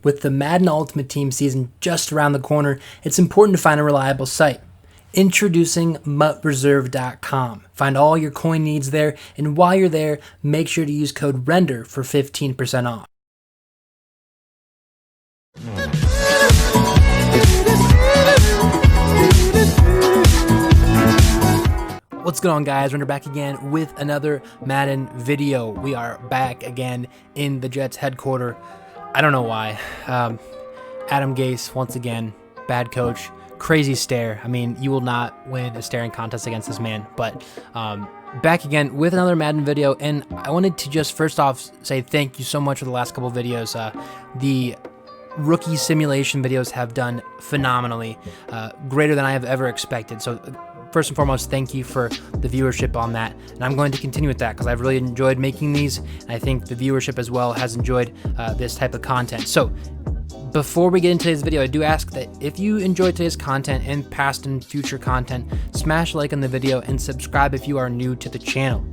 With the Madden Ultimate Team season just around the corner, it's important to find a reliable site. Introducing MUTReserve.com. Find all your coin needs there, and while you're there, make sure to use code RENDER for 15% off. What's going on, guys? Render back again with another Madden video. We are back again in the Jets headquarters. I don't know why. Adam Gase, once again, bad coach, crazy stare. I mean, you will not win a staring contest against this man. But back again with another Madden video, and I wanted to just first off say thank you so much for the last couple of videos. The rookie simulation videos have done phenomenally, greater than I have ever expected. So first and foremost, thank you for the viewership on that, and I'm going to continue with that because I've really enjoyed making these, and I think the viewership as well has enjoyed this type of content. So before we get into today's video, I do ask that if you enjoyed today's content and past and future content, smash like on the video and subscribe if you are new to the channel.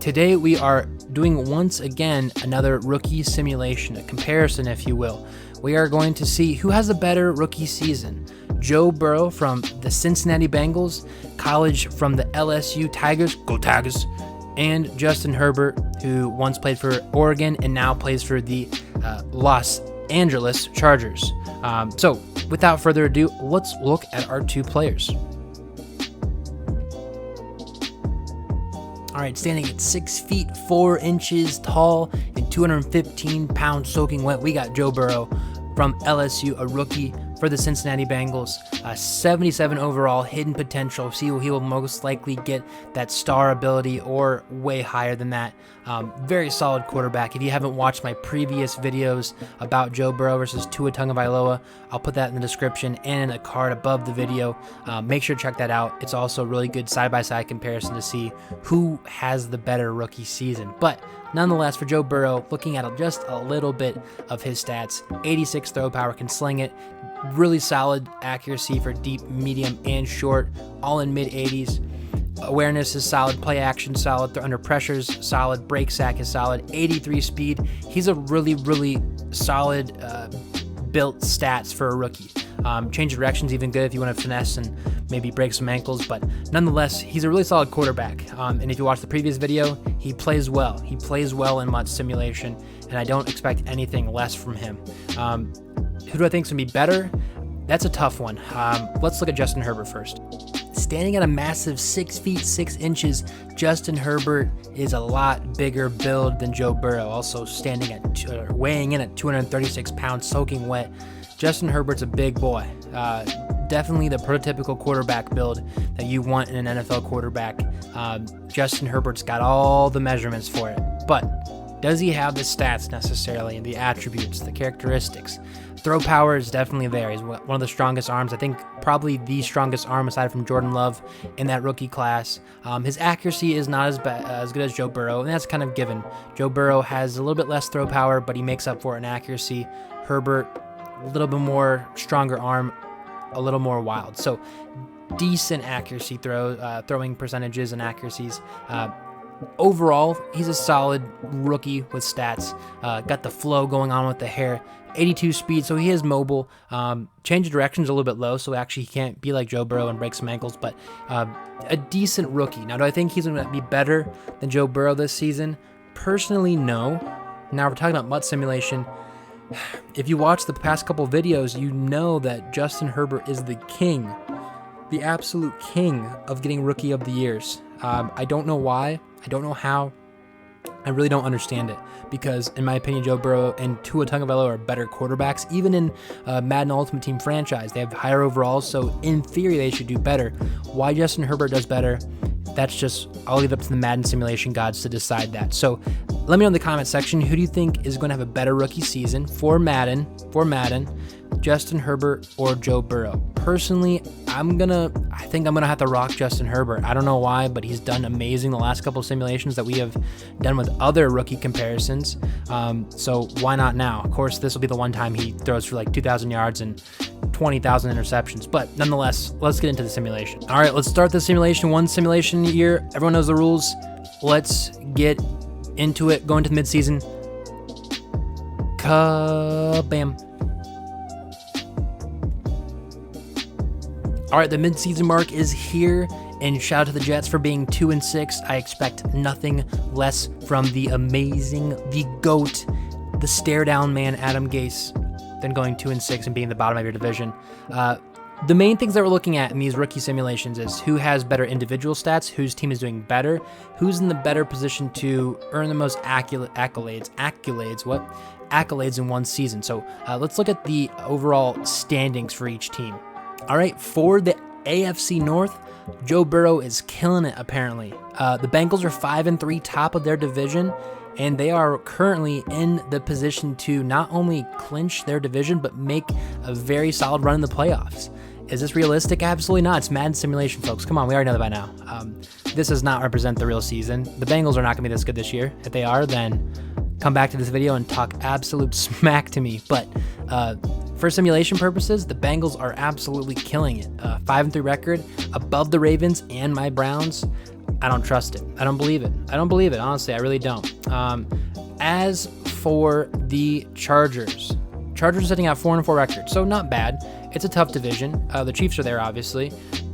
Today we are doing once again another rookie simulation, a comparison if you will. We are going to see who has a better rookie season. Joe Burrow from the Cincinnati Bengals, college from the LSU Tigers, go Tigers, and Justin Herbert, who once played for Oregon and now plays for the Los Angeles Chargers. So without further ado, let's look at our two players. All right, standing at 6 feet 4 inches tall and 215 pounds soaking wet, we got Joe Burrow from LSU, a rookie for the Cincinnati Bengals. 77 overall, hidden potential. See, he will most likely get that star ability or way higher than that. Very solid quarterback. If you haven't watched my previous videos about Joe Burrow versus Tua Tagovailoa, I'll put that in the description and in a card above the video. Make sure to check that out. It's also a really good side-by-side comparison to see who has the better rookie season. But nonetheless, for Joe Burrow, looking at just a little bit of his stats, 86 throw power, can sling it, really solid accuracy for deep, medium, and short, all in mid-80s. Awareness is solid, play action solid, under pressures solid, break sack is solid, 83 speed. He's a really, really solid built stats for a rookie. Change of direction's even good if you want to finesse and maybe break some ankles, but nonetheless, he's a really solid quarterback. And if you watch the previous video, he plays well. He plays well in MUT simulation, and I don't expect anything less from him. Who do I think is going to be better? That's a tough one. Let's look at Justin Herbert first. Standing at a massive 6 feet 6 inches, Justin Herbert is a lot bigger build than Joe Burrow. Also standing at weighing in at 236 pounds, soaking wet. Justin Herbert's a big boy. Definitely the prototypical quarterback build that you want in an NFL quarterback. Justin Herbert's got all the measurements for it, but does he have the stats necessarily, and the attributes, the characteristics? Throw power is definitely there. He's one of the strongest arms. I think probably the strongest arm aside from Jordan Love in that rookie class. His accuracy is not as good as Joe Burrow, and that's kind of given. Joe Burrow has a little bit less throw power, but he makes up for it in accuracy. Herbert, a little bit more stronger arm, a little more wild. So decent accuracy throwing percentages and accuracies. Overall, he's a solid rookie with stats. Got the flow going on with the hair. 82 speed, so he is mobile. Change of direction's a little bit low, so actually he can't be like Joe Burrow and break some ankles, but a decent rookie. Now, do I think he's going to be better than Joe Burrow this season? Personally, no. Now, we're talking about MUT simulation. If you watch the past couple videos, you know that Justin Herbert is the king, the absolute king of getting Rookie of the Years. I don't know why. I don't know how. I really don't understand it because, in my opinion, Joe Burrow and Tua Tagovailoa are better quarterbacks. Even in Madden Ultimate Team franchise, they have higher overalls, so in theory, they should do better. Why Justin Herbert does better, that's just, I'll leave it up to the Madden simulation gods to decide that. So let me know in the comment section, who do you think is going to have a better rookie season for Madden, Justin Herbert or Joe Burrow? Personally, I think I'm gonna have to rock Justin Herbert. I don't know why, but he's done amazing the last couple of simulations that we have done with other rookie comparisons. So why not now? Of course, this will be the one time he throws for like 2,000 yards and 20,000 interceptions. But nonetheless, let's get into the simulation. All right, let's start the simulation. One simulation a year. Everyone knows the rules. Let's get into it. Going to the midseason. Kabam. All right, the midseason mark is here, and shout out to the Jets for being 2-6. I expect nothing less from the amazing, the GOAT, the stare-down man, Adam Gase, than going 2-6 and being the bottom of your division. The main things that we're looking at in these rookie simulations is who has better individual stats, whose team is doing better, who's in the better position to earn the most accolades in one season. So let's look at the overall standings for each team. All right, for the AFC North, Joe Burrow is killing it, apparently. The Bengals are 5-3, top of their division, and they are currently in the position to not only clinch their division, but make a very solid run in the playoffs. Is this realistic? Absolutely not. It's Madden simulation, folks. Come on, we already know that by now. This does not represent the real season. The Bengals are not going to be this good this year. If they are, then come back to this video and talk absolute smack to me. But for simulation purposes, the Bengals are absolutely killing it. 5-3 record, above the Ravens and my Browns. I don't trust it. I don't believe it. Honestly, I really don't. As for the Chargers are sitting at 4-4 record, so not bad. It's a tough division. The Chiefs are there, obviously.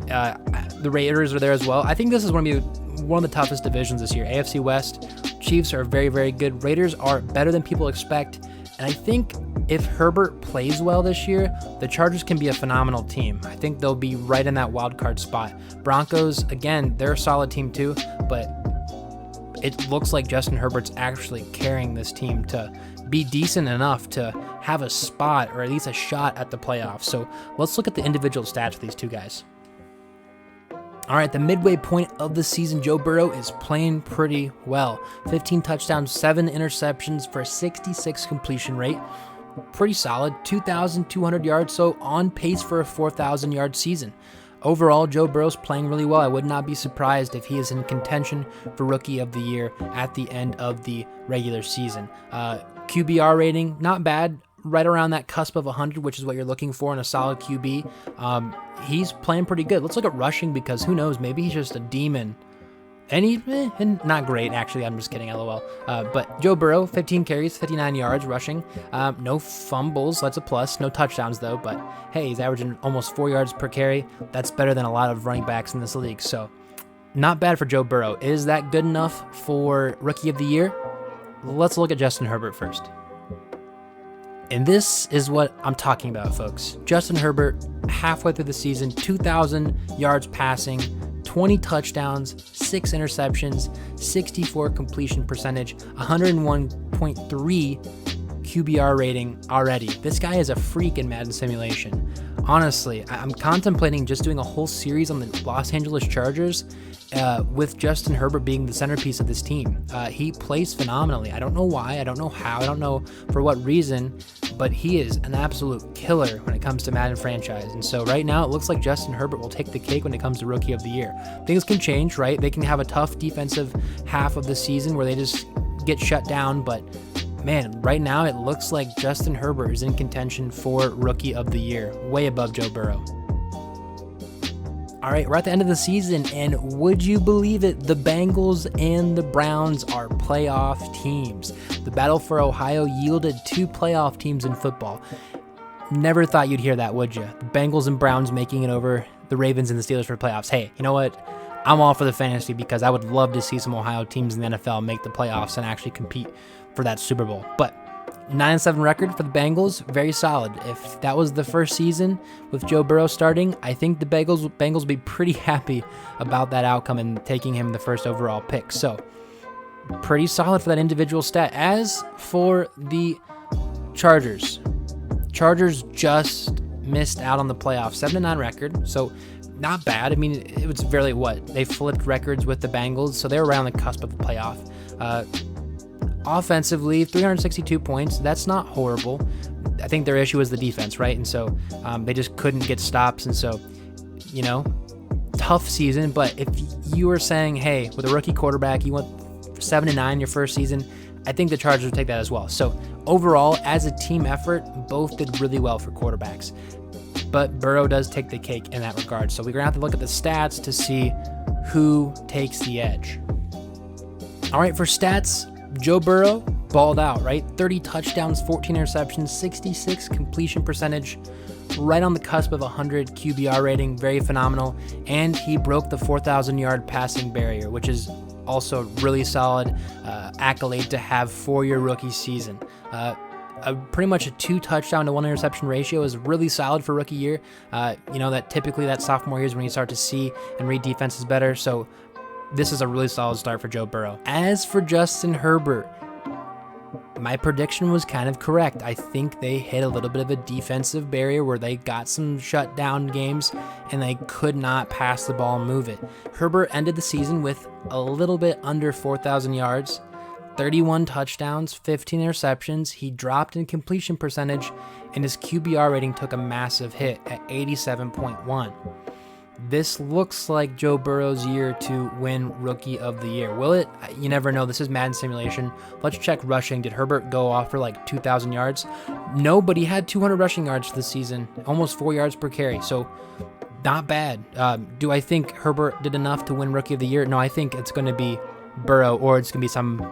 The Raiders are there as well. I think this is going to be one of the toughest divisions this year. AFC West, Chiefs are very, very good. Raiders are better than people expect. And I think if Herbert plays well this year, the Chargers can be a phenomenal team. I think they'll be right in that wild card spot. Broncos, again, they're a solid team too, but it looks like Justin Herbert's actually carrying this team to be decent enough to have a spot or at least a shot at the playoffs. So let's look at the individual stats for these two guys. All right, the midway point of the season, Joe Burrow is playing pretty well. 15 touchdowns, 7 interceptions for a 66 completion rate. Pretty solid. 2,200 yards, so on pace for a 4,000-yard season. Overall, Joe Burrow's playing really well. I would not be surprised if he is in contention for Rookie of the Year at the end of the regular season. QBR rating, not bad. Right around that cusp of 100, which is what you're looking for in a solid QB. He's playing pretty good. Let's look at rushing because who knows, maybe he's just a demon. And not great, actually. I'm just kidding, LOL. But Joe Burrow, 15 carries, 59 yards rushing. No fumbles, that's a plus. No touchdowns, though. But hey, he's averaging almost 4 yards per carry. That's better than a lot of running backs in this league. So not bad for Joe Burrow. Is that good enough for Rookie of the Year? Let's look at Justin Herbert first. And this is what I'm talking about, folks. Justin Herbert, halfway through the season, 2,000 yards passing, 20 touchdowns, 6 interceptions, 64 completion percentage, 101.3 QBR rating already. This guy is a freak in Madden simulation. Honestly, I'm contemplating just doing a whole series on the Los Angeles Chargers with Justin Herbert being the centerpiece of this team. He plays phenomenally. I don't know why, I don't know how, I don't know for what reason, but he is an absolute killer when it comes to Madden franchise. And so right now it looks like Justin Herbert will take the cake when it comes to Rookie of the Year. Things can change, right? They can have a tough defensive half of the season where they just get shut down, but man, right now it looks like Justin Herbert is in contention for Rookie of the Year, way above Joe Burrow. All right, we're at the end of the season, and would you believe it, the Bengals and the Browns are playoff teams. The battle for Ohio yielded 2 playoff teams in football. Never thought you'd hear that, would you? The Bengals and Browns making it over the Ravens and the Steelers for playoffs. Hey, you know what? I'm all for the fantasy because I would love to see some Ohio teams in the NFL make the playoffs and actually compete for that Super Bowl. But 9-7 record for the Bengals, very solid. If that was the first season with Joe Burrow starting, I think the Bengals will be pretty happy about that outcome and taking him the first overall pick. So pretty solid for that individual stat. As for the Chargers just missed out on the playoffs. 7-9 record, so not bad. I mean, it was barely they flipped records with the Bengals, so they're around the cusp of the playoff. Offensively, 362 points. That's not horrible. I think their issue was the defense, right? And so they just couldn't get stops. And so, tough season. But if you were saying, hey, with a rookie quarterback, you want 7-9 your first season, I think the Chargers would take that as well. So overall, as a team effort, both did really well for quarterbacks. But Burrow does take the cake in that regard. So we're going to have to look at the stats to see who takes the edge. All right, for stats, Joe Burrow, balled out, right? 30 touchdowns, 14 interceptions, 66 completion percentage, right on the cusp of 100 QBR rating, very phenomenal. And he broke the 4,000-yard passing barrier, which is also really solid accolade to have for your rookie season. Pretty much a 2 touchdown to 1 interception ratio is really solid for rookie year. That typically that sophomore year is when you start to see and read defenses better. So this is a really solid start for Joe Burrow. As for Justin Herbert, my prediction was kind of correct. I think they hit a little bit of a defensive barrier where they got some shutdown games and they could not pass the ball and move it. Herbert ended the season with a little bit under 4,000 yards, 31 touchdowns, 15 interceptions. He dropped in completion percentage, and his QBR rating took a massive hit at 87.1. This looks like Joe Burrow's year to win Rookie of the Year. Will it? You never know. This is Madden simulation. Let's check rushing. Did Herbert go off for like 2,000 yards? No, but he had 200 rushing yards this season, almost 4 yards per carry. So not bad. Do I think Herbert did enough to win Rookie of the Year? No, I think it's going to be Burrow, or it's going to be some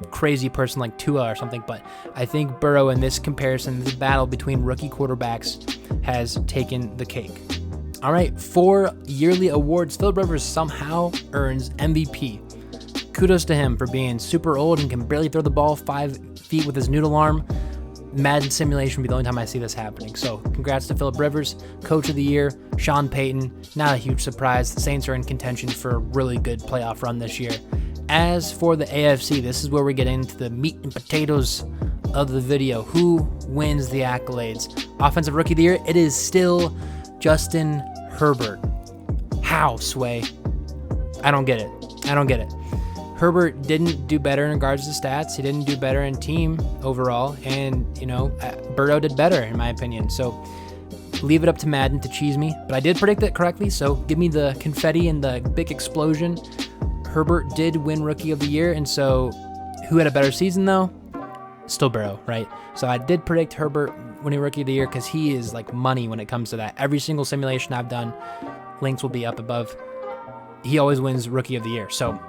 crazy person like Tua or something. But I think Burrow in this comparison, this battle between rookie quarterbacks, has taken the cake. All right, for yearly awards, Philip Rivers somehow earns MVP. Kudos to him for being super old and can barely throw the ball 5 feet with his noodle arm. Madden simulation would be the only time I see this happening. So congrats to Philip Rivers, Coach of the Year. Sean Payton, not a huge surprise. The Saints are in contention for a really good playoff run this year. As for the AFC, this is where we get into the meat and potatoes of the video. Who wins the accolades? Offensive Rookie of the Year, it is still Justin Herbert. How, Sway? I don't get it. Herbert didn't do better in regards to stats. He didn't do better in team overall. And, Burrow did better, in my opinion. So leave it up to Madden to cheese me. But I did predict it correctly, so give me the confetti and the big explosion. Herbert did win Rookie of the Year, and so who had a better season, though? Still Burrow, right? So I did predict Herbert winning Rookie of the Year because he is like money when it comes to that. Every single simulation I've done, links will be up above. He always wins Rookie of the Year. So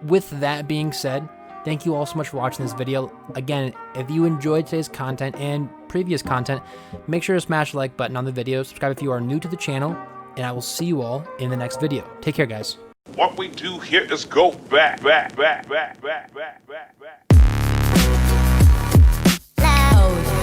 with that being said, thank you all so much for watching this video. Again, if you enjoyed today's content and previous content, make sure to smash the like button on the video, subscribe if you are new to the channel, and I will see you all in the next video. Take care, guys. What we do here is go back. Oh,